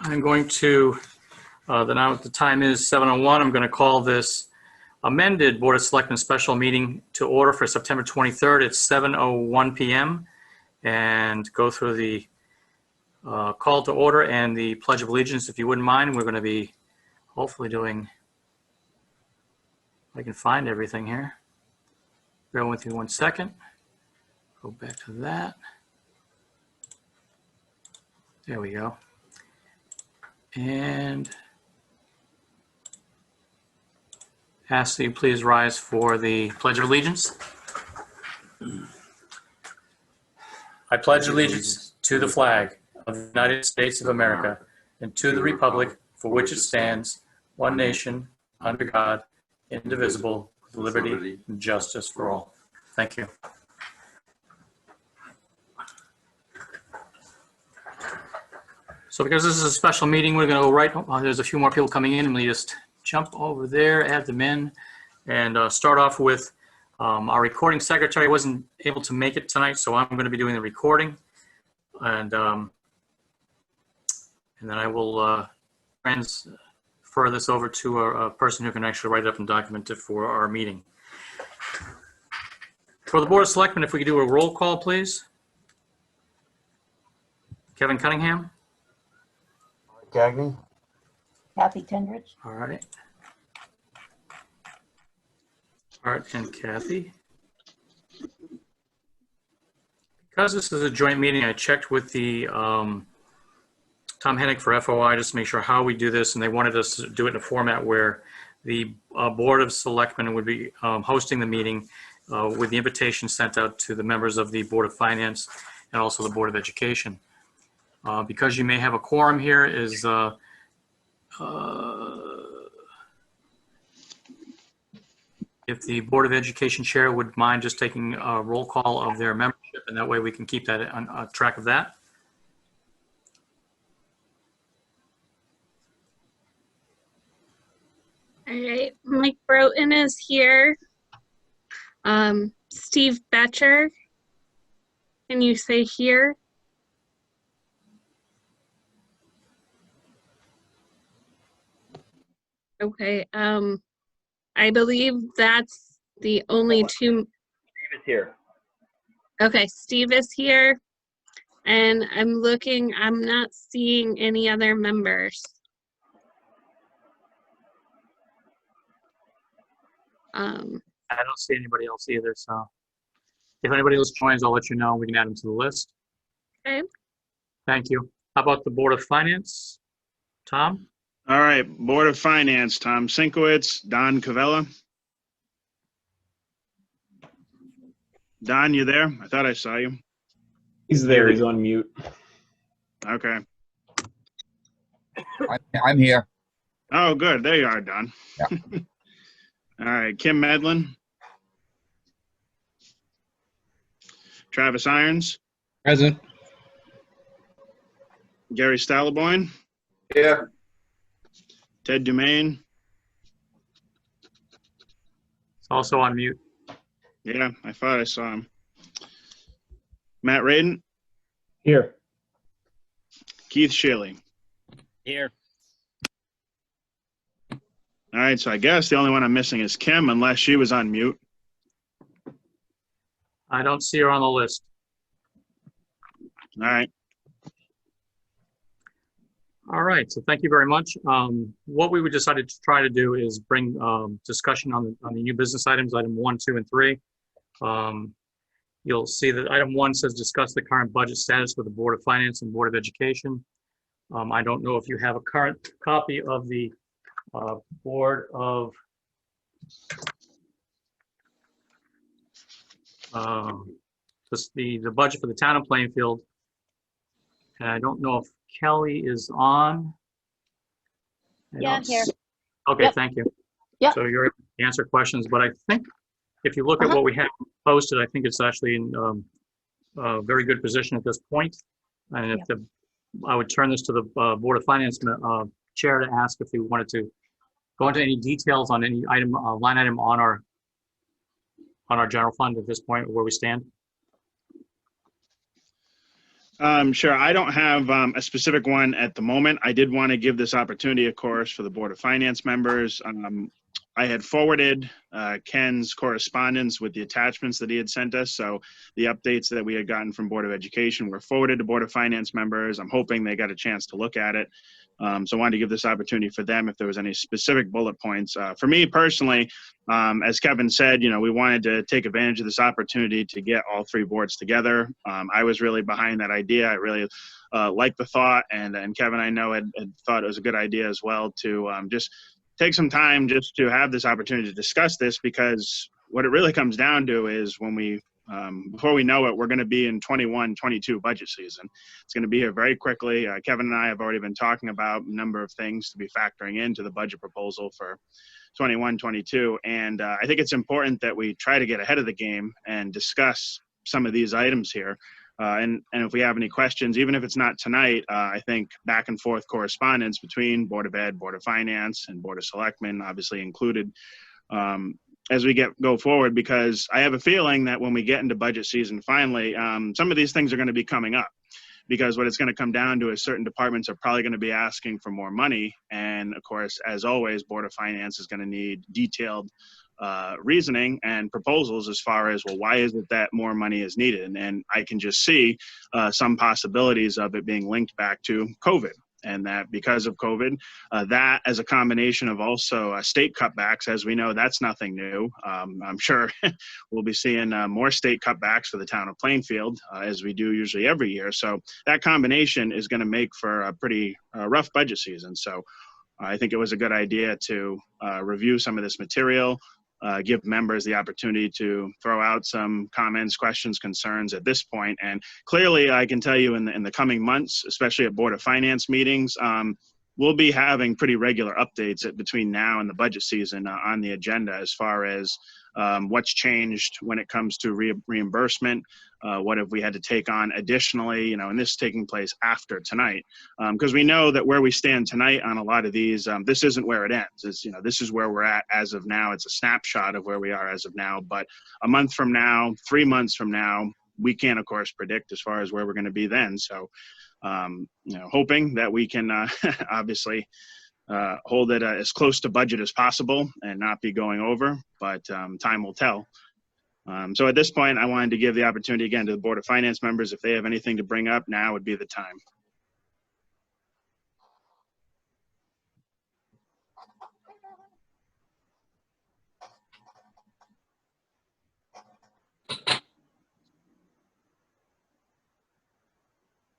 I'm going to, now the time is 7:01. I'm going to call this amended Board of Selectmen special meeting to order for September 23rd at 7:01 p.m. and go through the call to order and the Pledge of Allegiance. If you wouldn't mind, we're going to be hopefully doing, if I can find everything here. Bear with me 1 second. Go back to that. There we go. And ask that you please rise for the Pledge of Allegiance. I pledge allegiance to the flag of the United States of America and to the republic for which it stands, one nation, under God, indivisible, with liberty and justice for all. Thank you. So because this is a special meeting, we're going to go right, there's a few more people coming in, and we just jump over there, add them in, and start off with our recording secretary wasn't able to make it tonight, so I'm going to be doing the recording. And then I will transfer this over to a person who can actually write it up and document it for our meeting. For the Board of Selectmen, if we could do a roll call, please. Kevin Cunningham. Gagnon. Kathy Tendrich. All right. Art and Kathy. Because this is a joint meeting, I checked with the Tom Hennick for FOI just to make sure how we do this, and they wanted us to do it in a format where the Board of Selectmen would be hosting the meeting with the invitation sent out to the members of the Board of Finance and also the Board of Education. Because you may have a quorum here is if the Board of Education chair would mind just taking a roll call of their membership, and that way we can keep that on track of that. All right, Mike Broughton is here. Steve Betcher, can you say here? Okay, I believe that's the only two. Steve is here. Okay, Steve is here. And I'm looking, I'm not seeing any other members. I don't see anybody else either, so if anybody else joins, I'll let you know. We can add them to the list. Okay. Thank you. How about the Board of Finance? Tom? All right, Board of Finance, Tom Sinkowitz, Don Cavella. Don, you there? I thought I saw you. He's there. He's on mute. Okay. I'm here. Oh, good. There you are, Don. Yeah. All right, Kim Medlin. Travis Irons. Present. Gary Stalaboyne. Here. Ted Dumaine. It's also on mute. Yeah, I thought I saw him. Matt Radin. Here. Keith Shiley. Here. All right, so I guess the only one I'm missing is Kim, unless she was on mute. I don't see her on the list. All right. All right, so thank you very much. What we decided to try to do is bring discussion on the new business items, item 1, 2, and 3. You'll see that item 1 says discuss the current budget status with the Board of Finance and Board of Education. I don't know if you have a current copy of the Board of the budget for the town of Plainfield. And I don't know if Kelly is on. Yeah, here. Okay, Yep. thank you. Yep. So you're able to answer questions, but I think if you look at what we have posted, I think it's actually in a very good position at this point. And if I would turn this to the Board of Finance chair to ask if we wanted to go into any details on any item, line item on our general fund at this point, where we stand. Sure. I don't have a specific one at the moment. I did want to give this opportunity, of course, for the Board of Finance members. I had forwarded Ken's correspondence with the attachments that he had sent us. So the updates that we had gotten from Board of Education were forwarded to Board of Finance members. I'm hoping they got a chance to look at it. So I wanted to give this opportunity for them if there was any specific bullet points. For me personally, as Kevin said, we wanted to take advantage of this opportunity to get all three boards together. I was really behind that idea. I really liked the thought, and Kevin, I know, had thought it was a good idea as well to just take some time just to have this opportunity to discuss this, because what it really comes down to is when we before we know it, we're going to be in 21-22 budget season. It's going to be here very quickly. Kevin and I have already been talking about a number of things to be factoring into the budget proposal for 21-22. And I think it's important that we try to get ahead of the game and discuss some of these items here. And if we have any questions, even if it's not tonight, I think back and forth correspondence between Board of Ed, Board of Finance, and Board of Selectmen, obviously included, as we go forward, because I have a feeling that when we get into budget season finally, some of these things are going to be coming up, because what it's going to come down to is certain departments are probably going to be asking for more money. And of course, as always, Board of Finance is going to need detailed reasoning and proposals as far as, well, why is it that more money is needed? And I can just see some possibilities of it being linked back to COVID. And that because of COVID, that as a combination of also state cutbacks, as we know, that's nothing new. I'm sure we'll be seeing more state cutbacks for the town of Plainfield, as we do usually every year. So that combination is going to make for a pretty rough budget season. So I think it was a good idea to review some of this material, give members the opportunity to throw out some comments, questions, concerns at this point. And clearly, I can tell you in the coming months, especially at Board of Finance meetings, we'll be having pretty regular updates between now and the budget season on the agenda as far as what's changed when it comes to reimbursement, what have we had to take on additionally, and this is taking place after tonight, because we know that where we stand tonight on a lot of these, this isn't where it ends. It's, this is where we're at as of now. It's a snapshot of where we are as of now, but a month from now, 3 months from now, we can't, of course, predict as far as where we're going to be then. So, hoping that we can obviously hold it as close to budget as possible and not be going over, but time will tell. So at this point, I wanted to give the opportunity again to the Board of Finance members. If they have anything to bring up, now would be the time.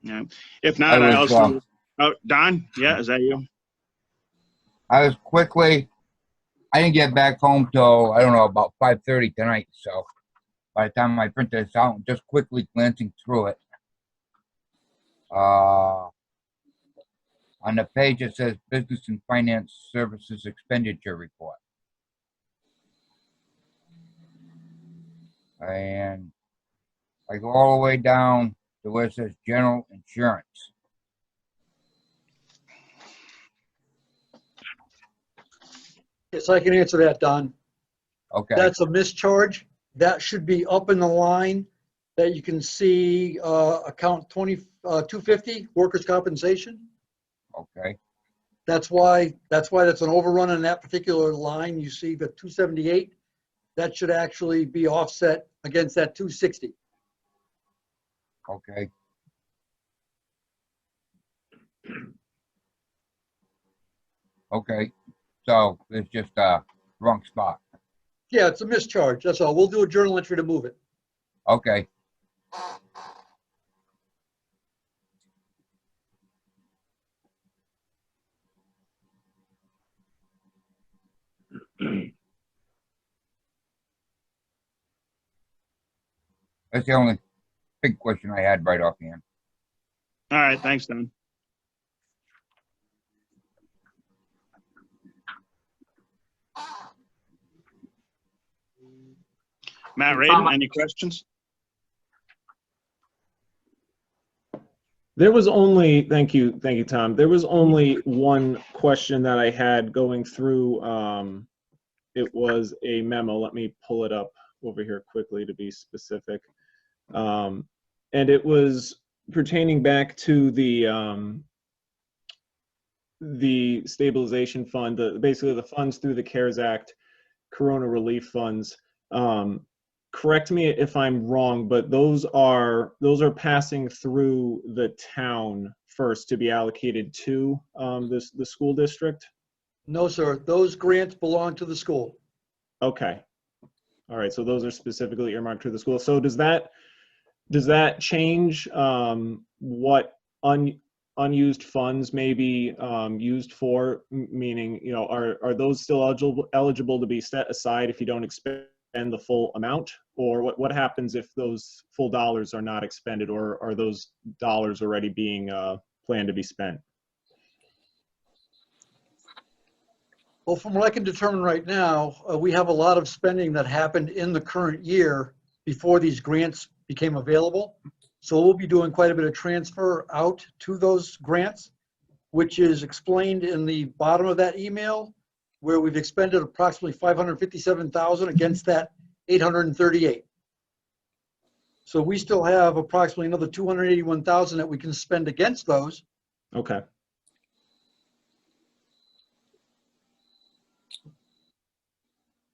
Yeah. If not, I also, oh, Don, yeah, is that you? I didn't get back home till, I don't know, about 5:30 tonight. So by the time I print this out, just quickly glancing through it. On the page, it says Business and Finance Services Expenditure Report. And I go all the way down to where it says General Insurance. Yes, I can answer that, Don. Okay. That's a mischarge. That should be up in the line that you can see, account 250, workers' compensation. Okay. That's why that's an overrun on that particular line. You see the 278. That should actually be offset against that 260. Okay. Okay. So it's just a wrong spot. Yeah, it's a mischarge. That's all. We'll do a journal entry to move it. Okay. That's the only big question I had right offhand. All right, thanks, Don. Matt Radin, any questions? There was only, thank you, Tom. There was only one question that I had going through. It was a memo. Let me pull it up over here quickly to be specific. And it was pertaining back to the stabilization fund, basically the funds through the CARES Act, Corona relief funds. Correct me if I'm wrong, but those are passing through the town first to be allocated to the school district? No, sir. Those grants belong to the school. Okay. All right. So those are specifically earmarked to the school. So does that change what unused funds may be used for? Meaning, you know, are those still eligible to be set aside if you don't expend the full amount? Or what happens if those full dollars are not expended, or are those dollars already being planned to be spent? Well, from what I can determine right now, we have a lot of spending that happened in the current year before these grants became available. So we'll be doing quite a bit of transfer out to those grants, which is explained in the bottom of that email, where we've expended approximately $557,000 against that 838. So we still have approximately another 281,000 that we can spend against those. Okay.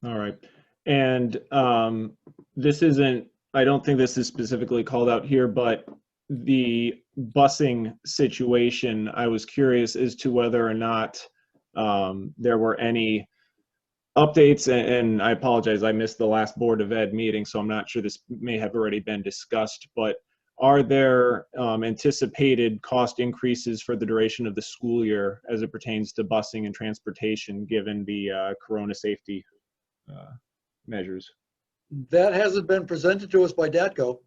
All right. And this isn't, I don't think this is specifically called out here, but the busing situation, I was curious as to whether or not there were any updates, and I apologize, I missed the last Board of Ed meeting, so I'm not sure this may have already been discussed, but are there anticipated cost increases for the duration of the school year as it pertains to busing and transportation, given the corona safety measures? That hasn't been presented to us by DATCO.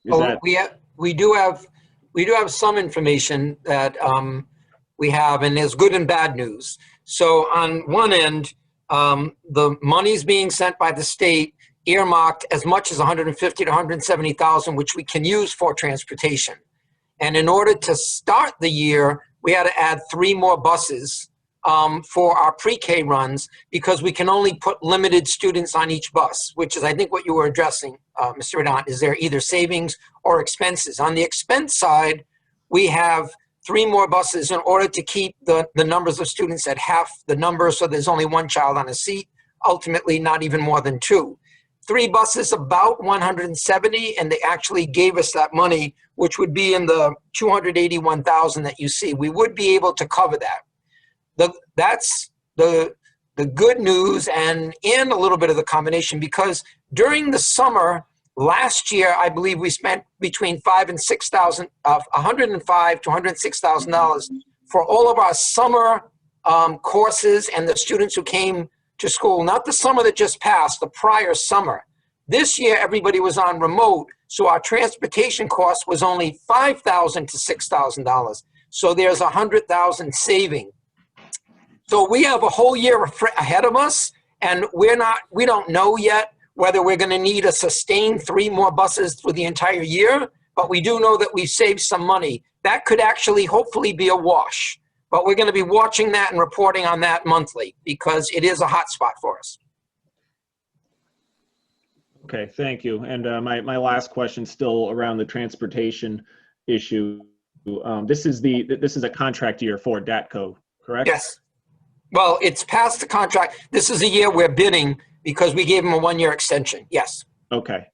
Is that, We do have some information that we have, and there's good and bad news. So on one end, the money's being sent by the state, earmarked as much as 150 to 170,000, which we can use for transportation. And in order to start the year, we had to add 3 more buses for our pre-K runs, because we can only put limited students on each bus, which is, I think, what you were addressing, Mr. Redant. Is there either savings or expenses? On the expense side, we have 3 more buses in order to keep the numbers of students at half the number, so there's only 1 child on a seat, ultimately not even more than 2. 3 buses, about 170, and they actually gave us that money, which would be in the 281,000 that you see. We would be able to cover that. That's the good news, and a little bit of the combination, because during the summer last year, I believe we spent between $105,000 to $106,000 for all of our summer courses and the students who came to school. Not the summer that just passed, the prior summer. This year, everybody was on remote, so our transportation cost was only $5,000 to $6,000. So there's $100,000 saving. So we have a whole year ahead of us, and we don't know yet whether we're going to need a sustained 3 more buses for the entire year, but we do know that we've saved some money. That could actually hopefully be a wash, but we're going to be watching that and reporting on that monthly, because it is a hot spot for us. okay, thank you. And my last question, still around the transportation issue. This is a contract year for DATCO, correct? Yes. Well, it's past the contract. This is a year we're bidding because we gave them a 1-year extension. Yes. Okay.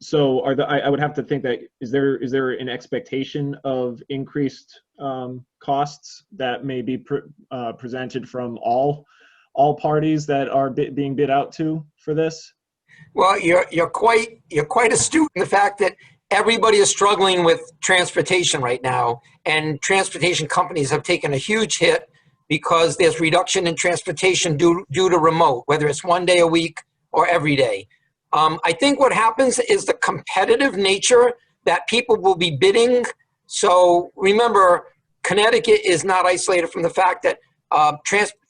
So I would have to think that, is there an expectation of increased costs that may be presented from all parties that are being bid out to for this? Well, you're quite astute in the fact that everybody is struggling with transportation right now, and transportation companies have taken a huge hit because there's reduction in transportation due to remote, whether it's 1 day a week or every day. I think what happens is the competitive nature that people will be bidding. So remember, Connecticut is not isolated from the fact that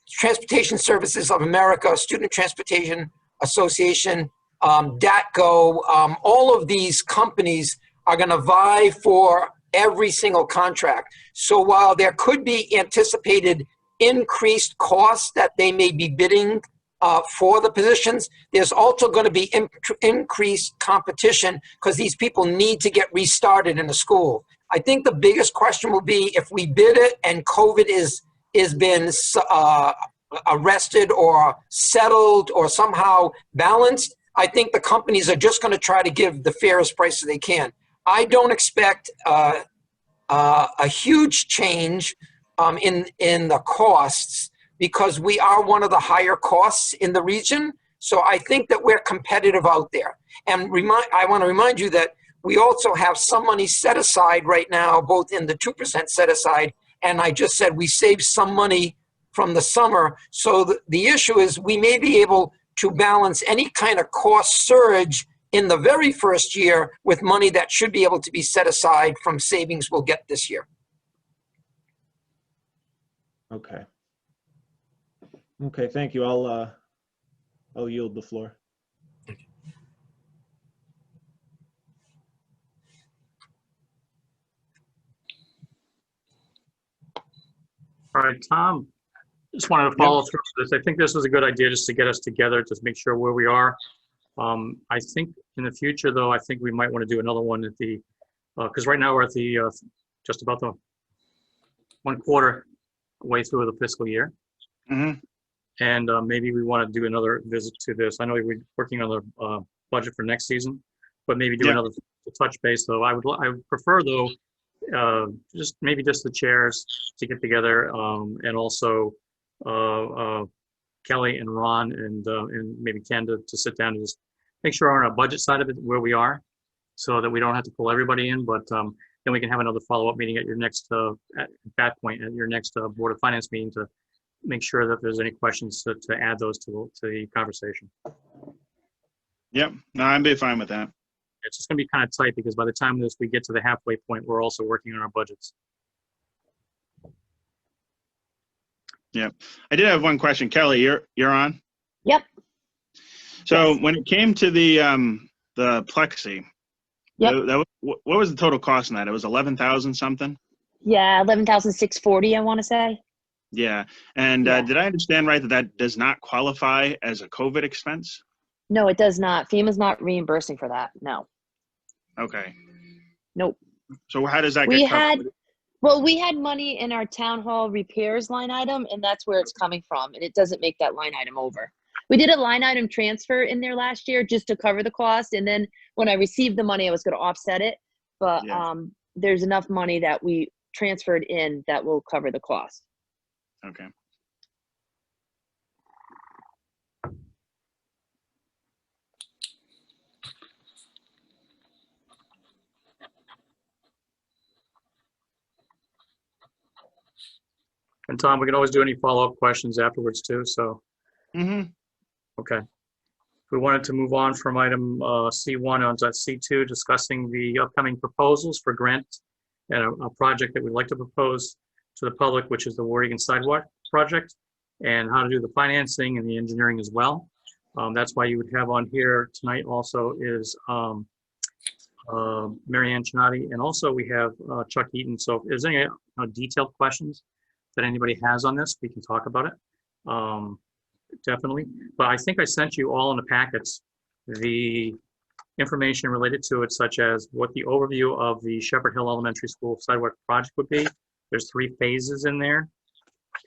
Transportation Services of America, Student Transportation Association, DATCO, all of these companies are going to vie for every single contract. So while there could be anticipated increased costs that they may be bidding for the positions, there's also going to be increased competition because these people need to get restarted in the school. I think the biggest question will be if we bid it and COVID is been arrested or settled or somehow balanced. I think the companies are just going to try to give the fairest prices they can. I don't expect a huge change in the costs because we are one of the higher costs in the region. So I think that we're competitive out there. And I want to remind you that we also have some money set aside right now, both in the 2% set aside, and I just said we saved some money from the summer. So the issue is we may be able to balance any kind of cost surge in the very first year with money that should be able to be set aside from savings we'll get this year. Okay. Okay, thank you. I'll yield the floor. All right, Tom, just wanted to follow through this. I think this was a good idea just to get us together to make sure where we are. I think in the future, though, I think we might want to do another one at the, because right now we're at the, just about the 1/4 way through the fiscal year. Mm-hmm. And maybe we want to do another visit to this. I know we're working on the budget for next season, but maybe do another touch base. So I would prefer, though, just maybe just the chairs to get together, and also Kelly and Ron and maybe Ken to sit down and just make sure on our budget side of it where we are, so that we don't have to pull everybody in. But then we can have another follow-up meeting at your next at that point at your next Board of Finance meeting to make sure that there's any questions to add those to the conversation. Yep, no, I'd be fine with that. It's just going to be kind of tight because by the time we get to the halfway point, we're also working on our budgets. Yeah, I did have one question. Kelly, you're on? Yep. So when it came to the plexi, Yep. what was the total cost on that? It was 11,000 something? Yeah, 11,640, I want to say. Yeah, and Yeah. did I understand right that that does not qualify as a COVID expense? No, it does not. FEMA's not reimbursing for that. No. Okay. Nope. So how does that We get had, covered? well, we had money in our town hall repairs line item, and that's where it's coming from, and it doesn't make that line item over. We did a line item transfer in there last year just to cover the cost, and then when I received the money, I was going to offset it, but Yeah. there's enough money that we transferred in that will cover the cost. Okay. And Tom, we can always do any follow-up questions afterwards too. So, Mm-hmm. okay. If we wanted to move on from item C1 onto C2, discussing the upcoming proposals for grants and a project that we'd like to propose to the public, which is the Warrigan Sidewalk Project, and how to do the financing and the engineering as well. That's why you would have on here tonight also is Mary Ann Chinati, and also we have Chuck Eaton. So if there's any detailed questions that anybody has on this, we can talk about it. Definitely. But I think I sent you all in the packets the information related to it, such as what the overview of the Shepherd Hill Elementary School sidewalk project would be. There's 3 phases in there.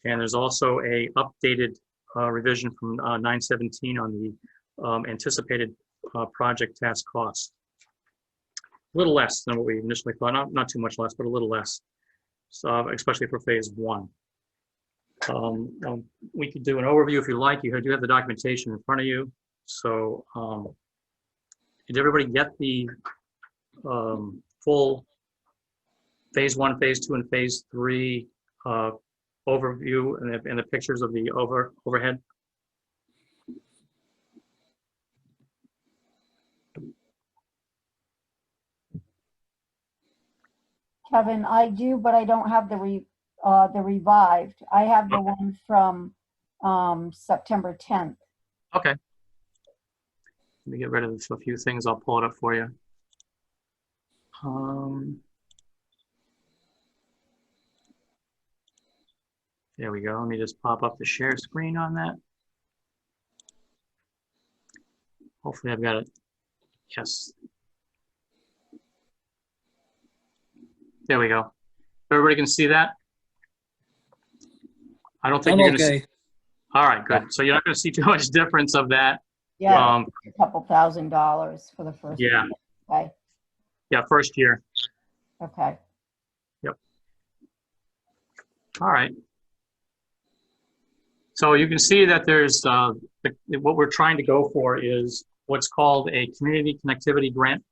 And there's also a updated revision from 9/17 on the anticipated project task costs. A little less than what we initially thought, not too much less, but a little less, so, especially for phase 1. We could do an overview if you like. You do have the documentation in front of you. So did everybody get the full phase 1, phase 2, and phase 3 overview and the pictures of the overhead? Kevin, I do, but I don't have the revived. I have the one from September 10th. Okay. Let me get rid of a few things. I'll pull it up for you. There we go. Let me just pop up the share screen on that. Hopefully I've got it. Yes. There we go. Everybody can see that? I don't think I'm you're gonna see. okay. All right, good. So you're not gonna see too much difference of that. Yeah, Um, a couple $1,000 for the first. Yeah. year. Okay, Yeah, first year. okay. All right. So you can see that there's, what we're trying to go for is what's called a community connectivity grant.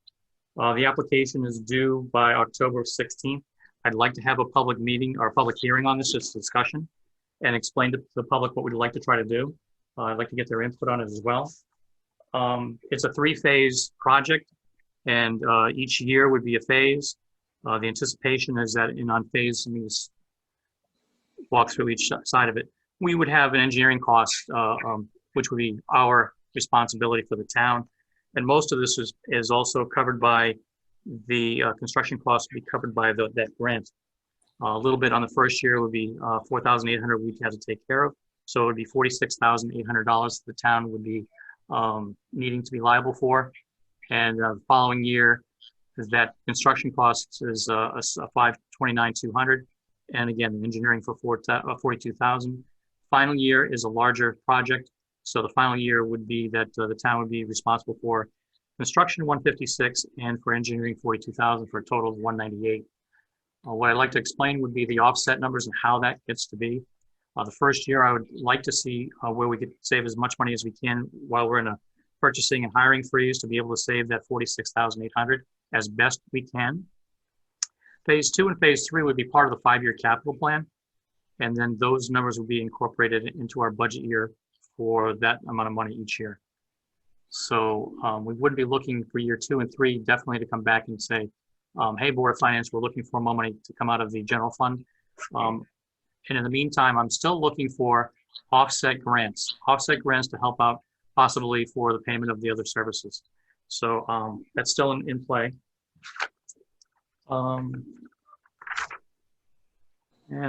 The application is due by October 16th. I'd like to have a public meeting or a public hearing on this, just discussion, and explain to the public what we'd like to try to do. I'd like to get their input on it as well. It's a 3-phase project, and each year would be a phase. The anticipation is that on phase, let me just walk through each side of it. We would have an engineering cost, which would be our responsibility for the town. And most of this is also covered by the construction costs would be covered by that grant. A little bit on the first year would be $4,800 we'd have to take care of. So it would be $46,800 the town would be needing to be liable for. And the following year is that construction costs is $529,200. And again, engineering for $42,000. Final year is a larger project. So the final year would be that the town would be responsible for construction $156 and for engineering $42,000 for a total of $198. What I'd like to explain would be the offset numbers and how that gets to be. The first year, I would like to see where we could save as much money as we can while we're in a purchasing and hiring freeze to be able to save that $46,800 as best we can. Phase 2 and phase 3 would be part of the 5-year capital plan. And then those numbers will be incorporated into our budget year for that amount of money each year. So we would be looking for year 2 and 3 definitely to come back and say, hey, Board of Finance, we're looking for more money to come out of the general fund. And in the meantime, I'm still looking for offset grants to help out possibly for the payment of the other services. So that's still in play. And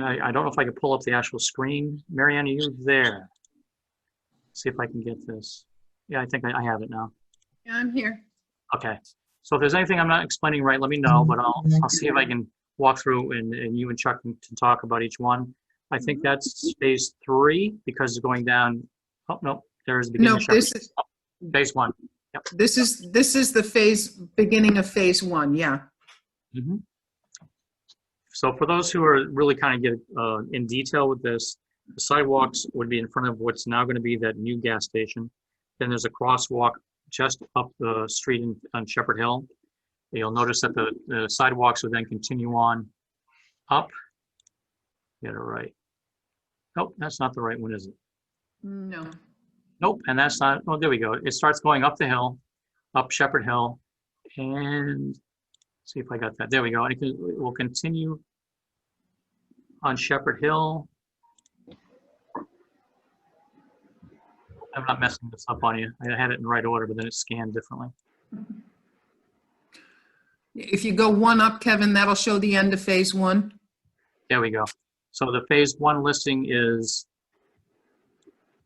I don't know if I could pull up the actual screen. Marianne, are you there? See if I can get this. Yeah, I think I have it now. Yeah, I'm here. Okay. So if there's anything I'm not explaining right, let me know, but I'll see if I can walk through and you and Chuck can talk about each one. I think that's phase 3 because it's going down. Oh, no, there's the beginning No, of Shepherd. this is, Phase 1. Yep. this is the beginning of phase 1, yeah. Mm-hmm. So for those who are really kind of get in detail with this, the sidewalks would be in front of what's now going to be that new gas station. Then there's a crosswalk just up the street on Shepherd Hill. You'll notice that the sidewalks would then continue on up. Get it right. Nope, that's not the right one, is it? No. Nope, and that's not, oh, there we go. It starts going up the hill, up Shepherd Hill, and see if I got that. There we go. And it will continue on Shepherd Hill. I'm not messing this up on you. I had it in the right order, but then it's scanned differently. If you go one up, Kevin, that'll show the end of phase 1. There we go. So the phase 1 listing is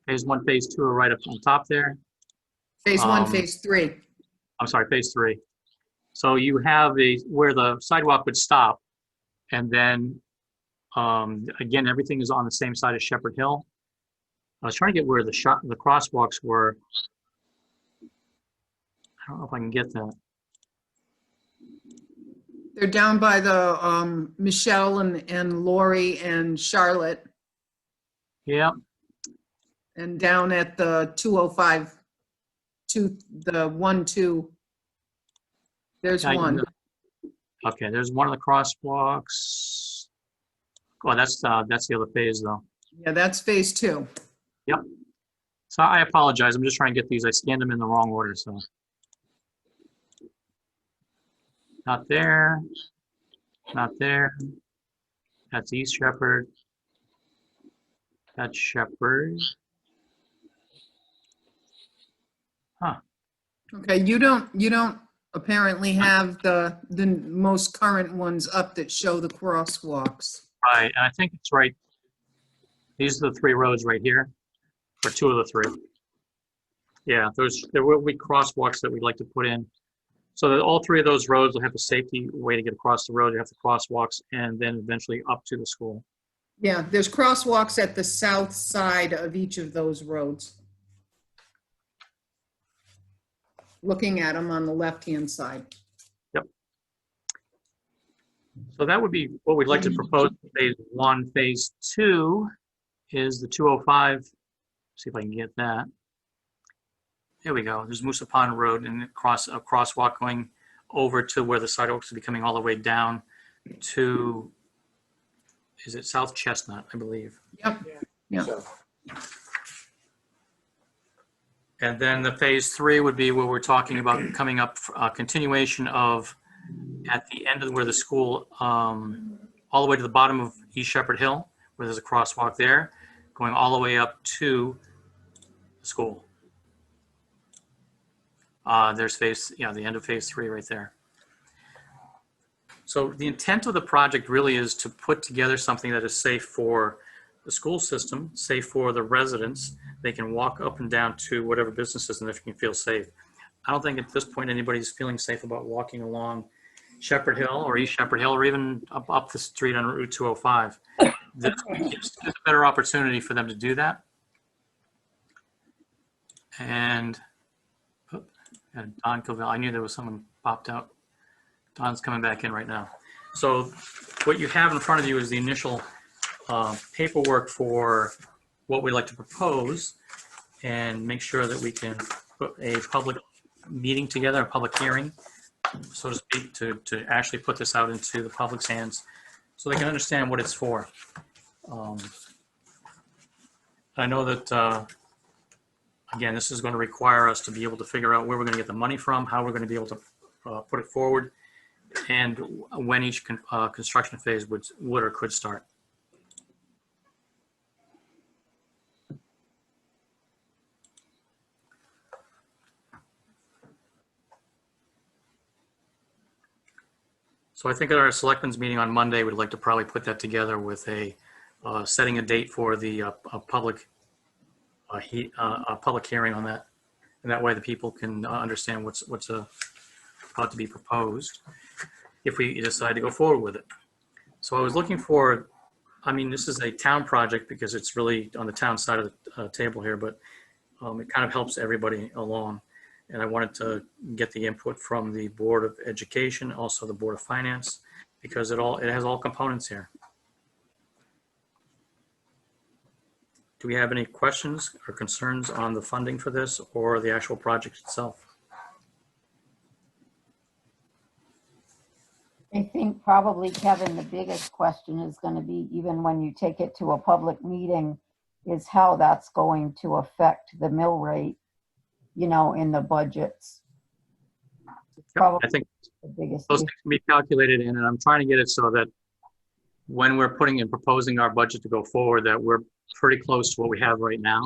phase 1, phase 2 are right up on top there. Phase 1, phase 3. I'm sorry, phase 3. So you have where the sidewalk would stop, and then again, everything is on the same side as Shepherd Hill. I was trying to get where the crosswalks were. I don't know if I can get that. They're down by the Michelle and Lori and Charlotte, Yeah, and down at the 205, the 1-2. There's I can one. okay, there's one of the crosswalks. Oh, that's the other phase though. Yeah, that's phase 2. Yep. So I apologize. I'm just trying to get these. I scanned them in the wrong order, so. Not there. Not there. That's East Shepherd. That's Shepherd. Huh. Okay, you don't apparently have the most current ones up that show the crosswalks. Right, and I think it's right. These are the 3 roads right here, or 2 of the 3. Yeah, there will be crosswalks that we'd like to put in. So that all three of those roads will have a safety way to get across the road. You have the crosswalks and then eventually up to the school. Yeah, there's crosswalks at the south side of each of those roads. Looking at them on the left-hand side. So that would be what we'd like to propose for phase one. Phase two is the 205. See if I can get that. There we go. There's Moosa Pond Road and a crosswalk going over to where the sidewalks will be coming all the way down to, is it South Chestnut, I believe. Yep. Yeah. And then the phase three would be where we're talking about coming up, continuation of at the end of where the school, all the way to the bottom of East Shepherd Hill, where there's a crosswalk there, going all the way up to the school. There's the end of phase three right there. So the intent of the project really is to put together something that is safe for the school system, safe for the residents. They can walk up and down to whatever businesses and they can feel safe. I don't think at this point anybody's feeling safe about walking along Shepherd Hill or East Shepherd Hill or even up the street on Route 205. This gives a better opportunity for them to do that. And Don Covell, I knew there was someone popped out. Don's coming back in right now. So what you have in front of you is the initial paperwork for what we'd like to propose and make sure that we can put a public meeting together, a public hearing, so to speak, to actually put this out into the public's hands so they can understand what it's for. I know that, again, this is going to require us to be able to figure out where we're going to get the money from, how we're going to be able to put it forward, and when each construction phase would or could start. So I think at our selectmen's meeting on Monday, we'd like to probably put that together with a setting a date for the public hearing on that, and that way the people can understand what's about to be proposed if we decide to go forward with it. So I was looking for, I mean, this is a town project because it's really on the town side of the table here, but it kind of helps everybody along. And I wanted to get the input from the Board of Education, also the Board of Finance, because it has all components here. Do we have any questions or concerns on the funding for this or the actual project itself? I think probably, Kevin, the biggest question is going to be, even when you take it to a public meeting, is how that's going to affect the mill rate, you know, in the budgets. Yep, I think the biggest those issue. things can be calculated in, and I'm trying to get it so that when we're putting and proposing our budget to go forward, that we're pretty close to what we have right now,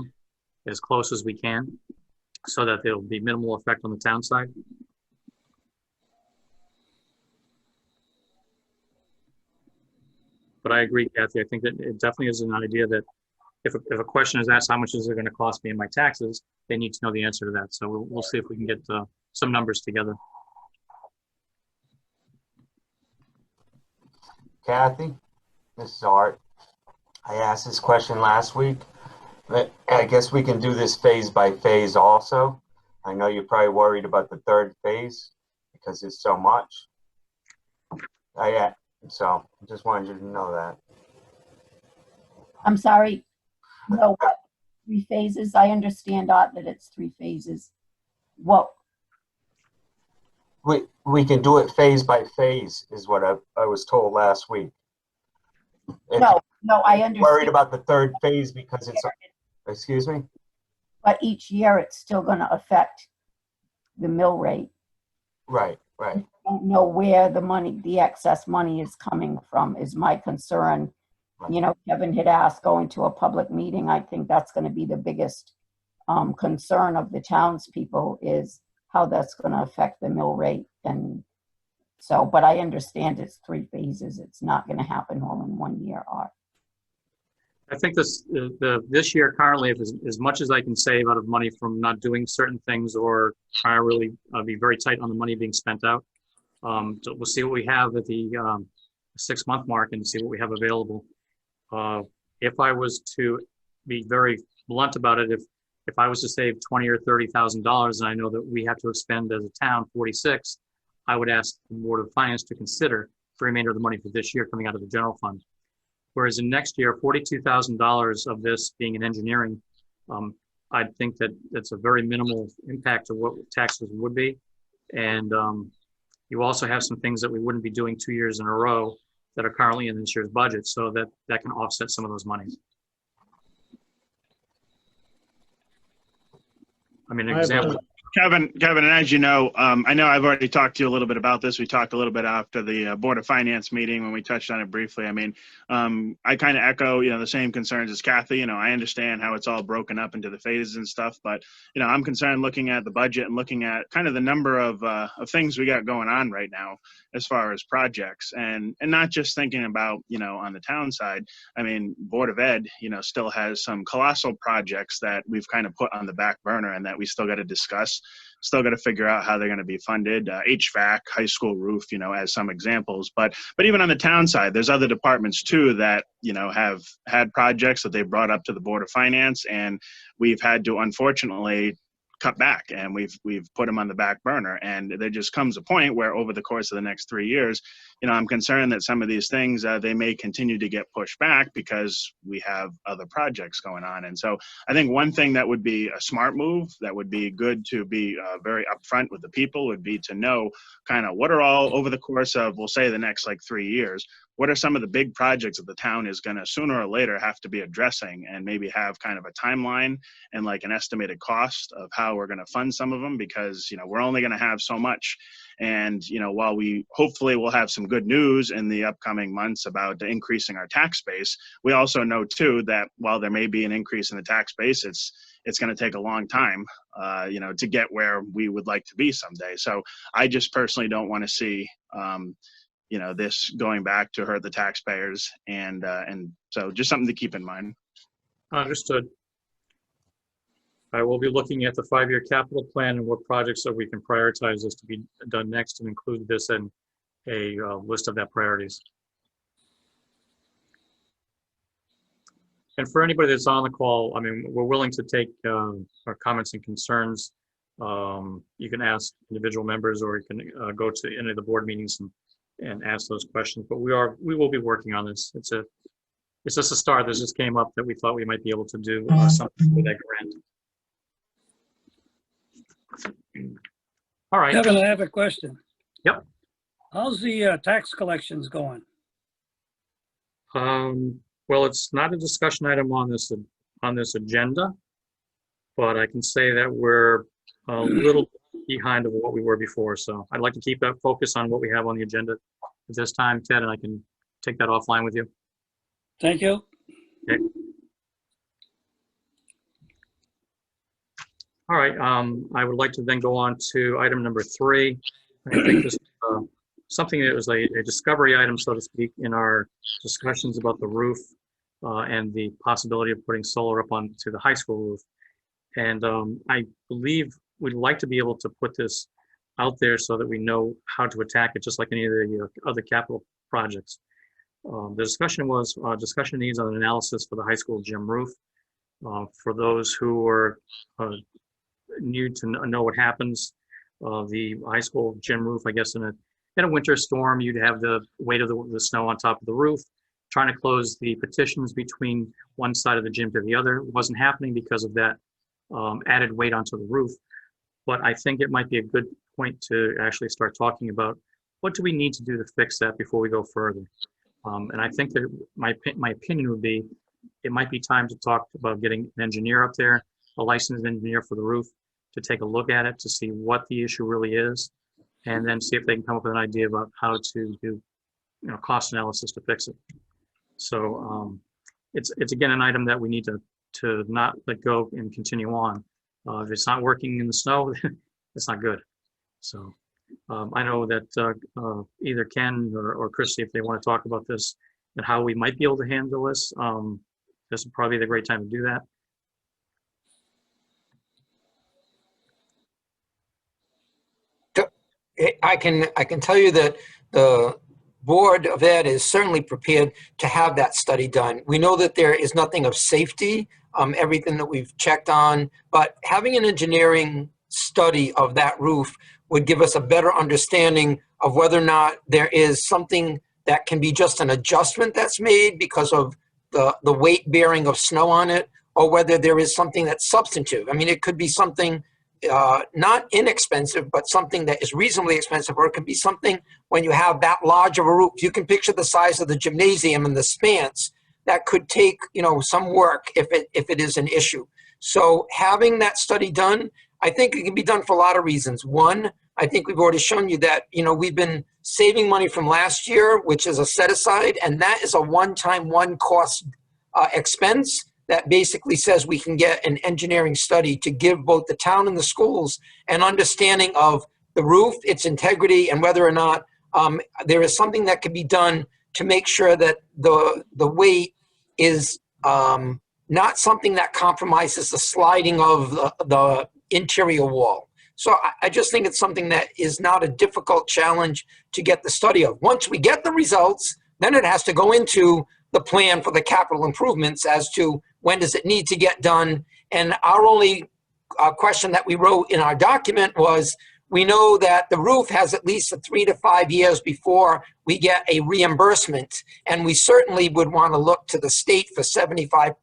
as close as we can, so that there'll be minimal effect on the town side. But I agree, Kathy. I think that it definitely is an idea that if a question is asked, how much is it going to cost me in my taxes, they need to know the answer to that. So we'll see if we can get some numbers together. Kathy, this is Art. I asked this question last week, but I guess we can do this phase by phase also. I know you're probably worried about the third phase because it's so much. So I just wanted you to know that. I'm sorry. No, what? 3 phases? I understand, Art, that it's 3 phases. What? We can do it phase by phase is what I was told last week. No, I understand. Worried about the third phase because it's, excuse me? But each year it's still going to affect the mill rate. Right. I don't know where the excess money is coming from is my concern. You know, Kevin had asked going to a public meeting. I think that's going to be the biggest concern of the townspeople is how that's going to affect the mill rate. And so, but I understand it's 3 phases. It's not going to happen all in 1 year. Art. I think this year currently, if as much as I can save out of money from not doing certain things or trying to really be very tight on the money being spent out, so we'll see what we have at the 6-month mark and see what we have available. If I was to be very blunt about it, if I was to save $20,000 or $30,000, and I know that we have to expend as a town 46, I would ask the Board of Finance to consider the remainder of the money for this year coming out of the general fund. Whereas in next year, $42,000 of this being in engineering, I think that that's a very minimal impact to what taxes would be. And you also have some things that we wouldn't be doing 2 years in a row that are currently in this year's budget, so that can offset some of those monies. I mean, an example. Kevin, and as you know, I know I've already talked to you a little bit about this. We talked a little bit after the Board of Finance meeting when we touched on it briefly. I mean, I kind of echo, the same concerns as Kathy. I understand how it's all broken up into the phases and stuff, but, I'm concerned looking at the budget and looking at kind of the number of things we got going on right now as far as projects and not just thinking about, on the town side. I mean, Board of Ed, still has some colossal projects that we've kind of put on the back burner and that we still got to discuss. Still got to figure out how they're going to be funded. HVAC, high school roof, as some examples. But even on the town side, there's other departments too that, have had projects that they brought up to the Board of Finance, and we've had to unfortunately cut back, and we've put them on the back burner. And there just comes a point where over the course of the next 3 years, I'm concerned that some of these things, they may continue to get pushed back because we have other projects going on. And so I think one thing that would be a smart move, that would be good to be very upfront with the people, would be to know kind of what are all over the course of, we'll say, the next 3 years, what are some of the big projects that the town is going to sooner or later have to be addressing, and maybe have kind of a timeline and an estimated cost of how we're going to fund some of them, because, we're only going to have so much. And, while we hopefully will have some good news in the upcoming months about increasing our tax base, we also know too that while there may be an increase in the tax base, it's going to take a long time, to get where we would like to be someday. So I just personally don't want to see, this going back to hurt the taxpayers. And so just something to keep in mind. Understood. I will be looking at the 5-year capital plan and what projects that we can prioritize this to be done next, and include this in a list of that priorities. And for anybody that's on the call, I mean, we're willing to take our comments and concerns. You can ask individual members, or you can go to any of the board meetings and ask those questions. But we will be working on this. It's just a start. This just came up that we thought we might be able to do something with that grant. All right. Kevin, I have a question. Yep. How's the tax collections going? Well, it's not a discussion item on this agenda, but I can say that we're a little behind of what we were before. So I'd like to keep that focus on what we have on the agenda at this time, Ted, and I can take that offline with you. Thank you. Okay. All right, I would like to then go on to item number 3. I think this is something that was a discovery item, so to speak, in our discussions about the roof and the possibility of putting solar up onto the high school roof. And I believe we'd like to be able to put this out there so that we know how to attack it, just like any of the other capital projects. The discussion was discussion needs on an analysis for the high school gym roof. For those who are need to know what happens, the high school gym roof, I guess in a winter storm, you'd have the weight of the snow on top of the roof, trying to close the partitions between one side of the gym to the other. It wasn't happening because of that added weight onto the roof. But I think it might be a good point to actually start talking about what do we need to do to fix that before we go further. And I think that my opinion would be, it might be time to talk about getting an engineer up there, a licensed engineer for the roof, to take a look at it, to see what the issue really is, and then see if they can come up with an idea about how to do, cost analysis to fix it. So it's again an item that we need to not let go and continue on. If it's not working in the snow, it's not good. So I know that either Ken or Christy, if they want to talk about this and how we might be able to handle this, this would probably be the great time to do that. I can tell you that the Board of Ed is certainly prepared to have that study done. We know that there is nothing of safety, everything that we've checked on, but having an engineering study of that roof would give us a better understanding of whether or not there is something that can be just an adjustment that's made because of the weight bearing of snow on it, or whether there is something that's substantive. I mean, it could be something not inexpensive, but something that is reasonably expensive, or it could be something when you have that large of a roof. You can picture the size of the gymnasium and the spans. That could take, some work if it is an issue. So having that study done, I think it can be done for a lot of reasons. One, I think we've already shown you that, we've been saving money from last year, which is a set aside, and that is a one-time, one-cost expense that basically says we can get an engineering study to give both the town and the schools an understanding of the roof, its integrity, and whether or not there is something that can be done to make sure that the weight is not something that compromises the sliding of the interior wall. So I just think it's something that is not a difficult challenge to get the study of. Once we get the results, then it has to go into the plan for the capital improvements as to when does it need to get done. And our only question that we wrote in our document was, we know that the roof has at least 3 to 5 years before we get a reimbursement. And we certainly would want to look to the state for 75%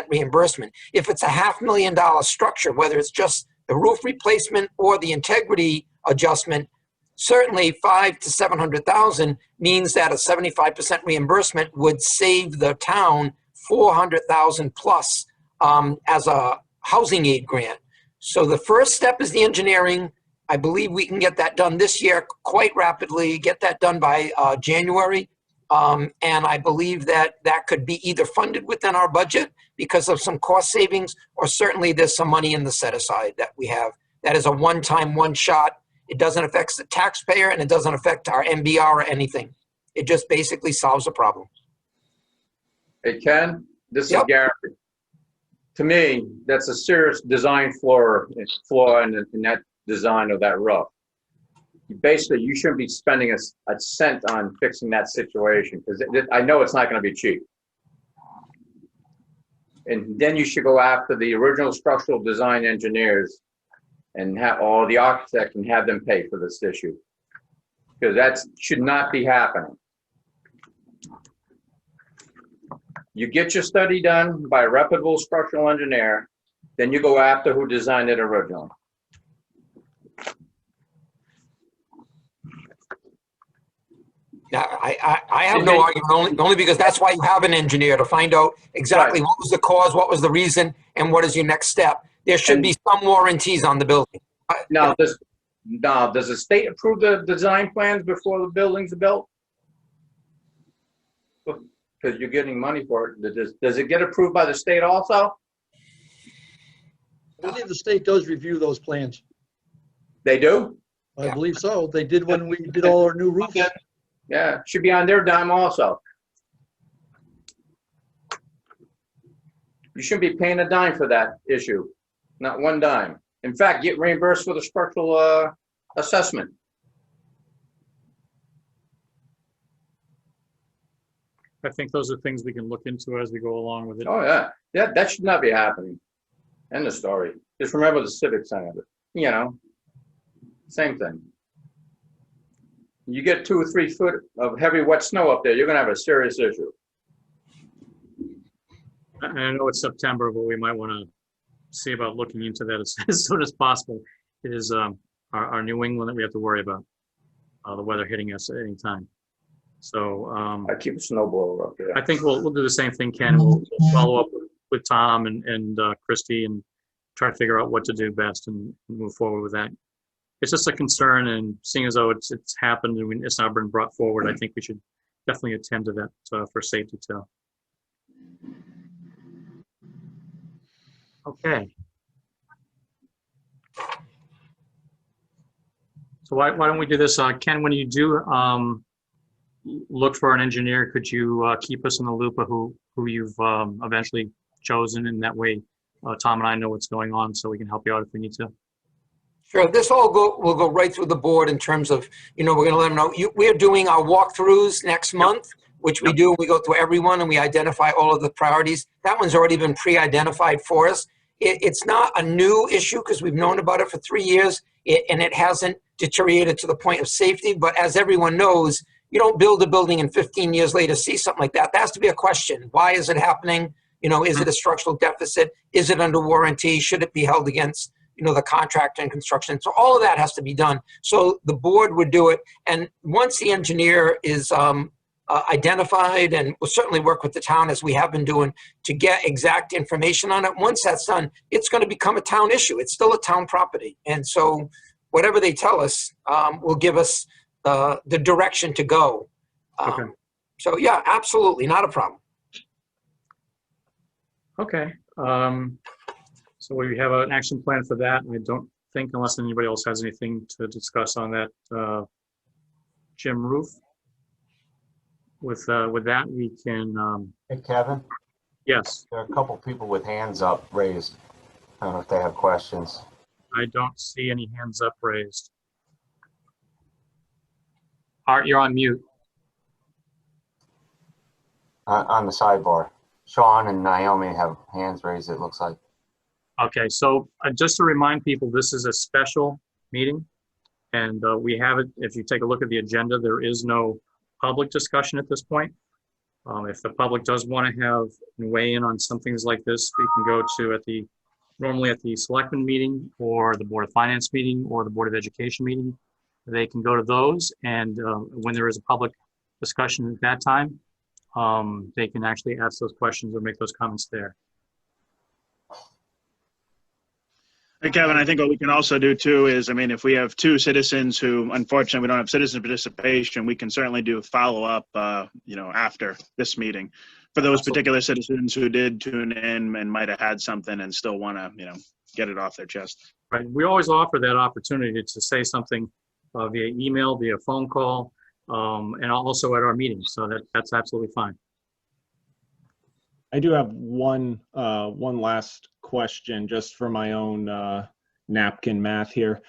reimbursement. If it's a $500,000 structure, whether it's just the roof replacement or the integrity adjustment, certainly 500,000 to 700,000 means that a 75% reimbursement would save the town 400,000 plus as a housing aid grant. So the first step is the engineering. I believe we can get that done this year quite rapidly, get that done by January. And I believe that that could be either funded within our budget because of some cost savings, or certainly there's some money in the set aside that we have. That is a one-time, one-shot. It doesn't affect the taxpayer, and it doesn't affect our MBR or anything. It just basically solves a problem. Hey, Ken, this is Yep. Gary. To me, that's a serious design flaw in that design of that roof. Basically, you shouldn't be spending a cent on fixing that situation, because I know it's not going to be cheap. And then you should go after the original structural design engineers and have all the architects and have them pay for this issue, because that should not be happening. You get your study done by a reputable structural engineer, then you go after who designed it originally. Now, I have no argument, only because that's why you have an engineer, to find out exactly what was the cause, what was the reason, and what is your next step. There should be some warranties on the building. Now, does the state approve the design plans before the buildings are built? Because you're getting money for it. Does it get approved by the state also? I believe the state does review those plans. They do? I believe so. They did when we did all our new roofs. Yeah, should be on their dime also. You shouldn't be paying a dime for that issue, not one dime. In fact, get reimbursed for the structural assessment. I think those are things we can look into as we go along with it. Oh, yeah. That should not be happening. End of story. Just remember the Civic Center. Same thing. You get 2 or 3 foot of heavy wet snow up there, you're going to have a serious issue. I know it's September, but we might want to see about looking into that as soon as possible. It is our New England that we have to worry about, the weather hitting us at any time. So I keep a snowblower up there. I think we'll do the same thing, Ken. We'll follow up with Tom and Christy and try to figure out what to do best and move forward with that. It's just a concern, and seeing as though it's happened and it's now been brought forward, I think we should definitely attend to that for safety too. Okay. So why don't we do this, Ken? When you do look for an engineer. Could you keep us in the loop of who you've eventually chosen? And that way, Tom and I know what's going on so we can help you out if we need to. Sure, this all will go right through the board in terms of, we're going to let them know. We're doing our walkthroughs next month, which we do. We go through everyone and we identify all of the priorities. That one's already been pre-identified for us. It's not a new issue because we've known about it for 3 years and it hasn't deteriorated to the point of safety. But as everyone knows, you don't build a building and 15 years later see something like that. That has to be a question. Why is it happening? Is it a structural deficit? Is it under warranty? Should it be held against the contractor and construction? So all of that has to be done. So the board would do it. And once the engineer is identified, and we'll certainly work with the town as we have been doing to get exact information on it. Once that's done, it's going to become a town issue. It's still a town property. And so whatever they tell us will give us the direction to go. Okay. So yeah, absolutely. Not a problem. Okay. So we have an action plan for that. I don't think, unless anybody else has anything to discuss on that, Jim Roof. With that, we can. Hey, Kevin, Yes, there are a couple people with hands up raised. I don't know if they have questions. I don't see any hands up raised. Art, you're on mute. On the sidebar. Sean and Naomi have hands raised, it looks like. Okay, so just to remind people, this is a special meeting, and we have it. If you take a look at the agenda, there is no public discussion at this point. If the public does want to have and weigh in on some things like this, we can go to normally at the Selectmen meeting or the Board of Finance meeting or the Board of Education meeting. They can go to those, and when there is a public discussion at that time, they can actually ask those questions or make those comments there. Hey, Kevin, I think what we can also do too is, if we have two citizens who, unfortunately, we don't have citizen participation, we can certainly do follow-up, after this meeting for those particular citizens who did tune in and might have had something and still want to, get it off their chest. Right. We always offer that opportunity to say something via email, via phone call, and also at our meetings. So that's absolutely fine. I do have one last question just for my own napkin math here.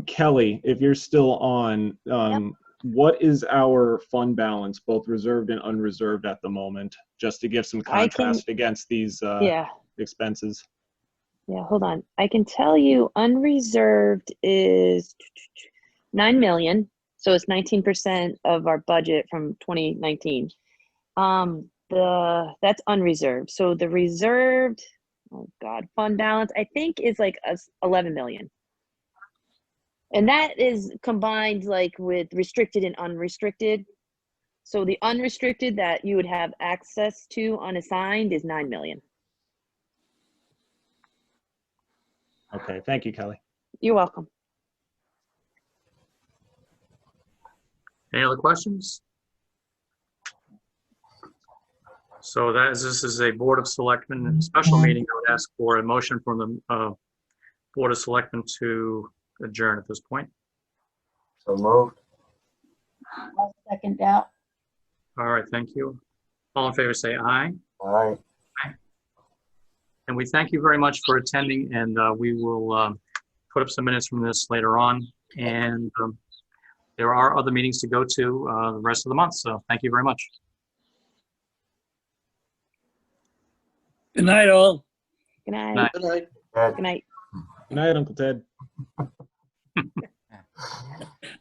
Kelly, if you're still on, Yep. What is our fund balance, both reserved and unreserved at the moment, just to give some contrast against these expenses? Yeah, hold on. I can tell you unreserved is 9 million. So it's 19% of our budget from 2019. That's unreserved. So the reserved, fund balance, I think is like 11 million. And that is combined with restricted and unrestricted. So the unrestricted that you would have access to unassigned is 9 million. Okay, thank you, Kelly. You're welcome. Any other questions? So this is a Board of Selectmen special meeting. I would ask for a motion from the Board of Selectmen to adjourn at this point. So moved. I'll second that. All right, thank you. All in favor say aye. Aye. And we thank you very much for attending, and we will put up some minutes from this later on. And there are other meetings to go to the rest of the month, so thank you very much. Good night, all. Good night. Night. Good night. Good night. Good night, Uncle Ted.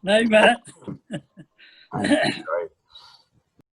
Night, Matt. Right.